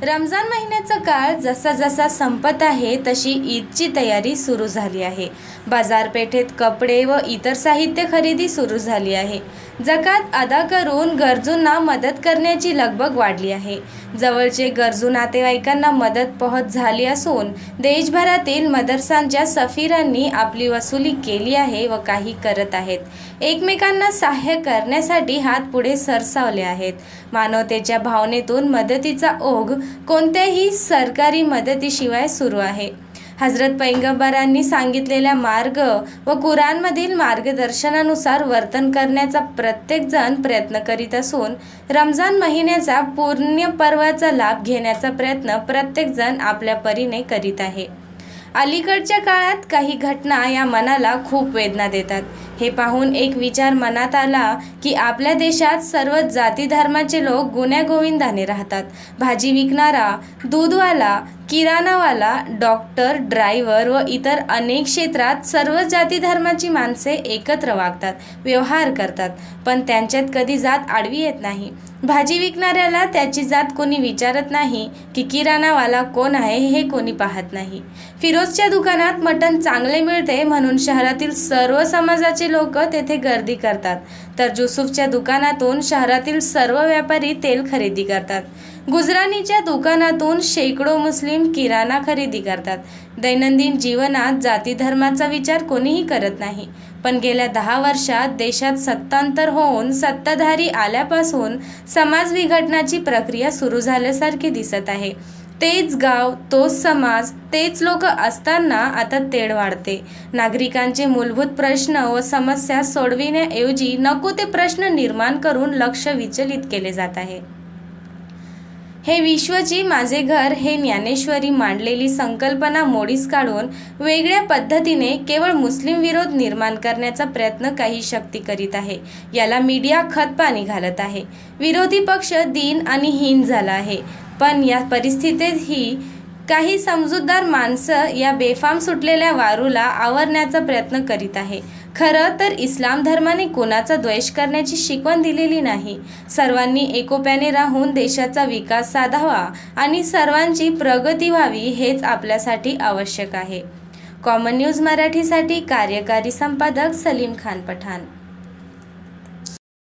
रमजान महिन्याचा काळ जसा जसा संपत आहे तशी ईदची तयारी सुरू झाली आहे। बाजारपेठेत कपडे व इतर साहित्य खरेदी सुरू झाली आहे। जकात अदा करून गरजूंना मदत करण्याची लगबग वाढली आहे। जवळचे गरजू नातेवाईकांना मदत पोहोच झाली असून देशभरातील मदरसांच्या सफीरांनी आपली वसुली केली आहे व काही करत आहेत। एकमेकांना सहाय्य करण्यासाठी हात पुढे सरसावले आहेत। मानवतेच्या भावनेतून मदतीचा ओघ कोणत्याही सरकारी मदतीशिवाय सुरू आहे। हजरत पैगंबरांनी सांगितलेल्या मार्ग व कुराणमधील मार्गदर्शनानुसार वर्तन करण्याचा प्रत्येक जण प्रयत्न करीत असून रमजान महिन्याचा पुण्य पर्वाचा लाभ घेण्याचा प्रयत्न प्रत्येक जण आपल्या परीने करीत आहे। अलीकडच्या काळात काही घटना या मनाला खूप वेदना देतात। हे पाहून एक विचार मनात आला की आपल्या देशात सर्व जाती धर्माचे लोक गुण्यागोविंदाने राहतात। भाजी विकणारा, दूधवाला, किराणावाला, डॉक्टर, ड्रायव्हर व इतर अनेक क्षेत्रात सर्व जाती धर्माची माणसे एकत्र वागतात, व्यवहार करतात, पण त्यांच्यात कधी जात आडवी येत नाही। भाजी विकणाऱ्याला त्याची जात कोणी विचारत नाही की किराणावाला कोण आहे हे कोणी पाहत नाही। फिरोजच्या दुकानात मटण चांगले मिळते म्हणून शहरातील सर्व समाजाचे लोक तेथे गर्दी करतात, तर जुसूफच्या दुकानातून शहरातील सर्व व्यापारी तेल खरेदी करतात। गुजरानीच्या दुकानातून शेकडो मुस्लिम किराणा खरेदी करतात। दैनंदिन जीवनात जाती धर्माचा विचार कोणीही करत नाही, पण गेल्या 10 वर्षात देशात सत्तांतर होऊन सत्ताधारी आल्यापासून समाज विघटनाची प्रक्रिया सुरू झाल्यासारखे दिसत आहे। तेच गाव, तोच समाज, तेच लोक असताना आता तेढ वाढते। नागरिकांचे मूलभूत प्रश्न व समस्या सोडविण्याऐवजी नको ते प्रश्न निर्माण करून लक्ष विचलित केले जात आहे। हे विश्वची माझे घर हे ज्ञानेश्वरी मांडलेली संकल्पना मोडीस काढून वेगळ्या पद्धतीने केवळ मुस्लिम विरोध निर्माण करण्याचा प्रयत्न काही शक्ती करीत आहे। याला मीडिया खतपाणी घालत आहे। विरोधी पक्ष दीन आणि हीन झाला आहे, पण या परिस्थितीतही काही समजूतदार माणसं या बेफाम सुटलेल्या वारूला आवरण्याचा प्रयत्न करीत आहे। खरं तर इस्लाम धर्माने कोणाचा द्वेष करण्याची शिकवण दिलेली नाही। सर्वांनी एकोप्याने राहून देशाचा विकास साधावा आणि सर्वांची प्रगती व्हावी हेच आपल्यासाठी आवश्यक आहे। कॉमन न्यूज मराठीसाठी कार्यकारी संपादक सलीम खान पठाण।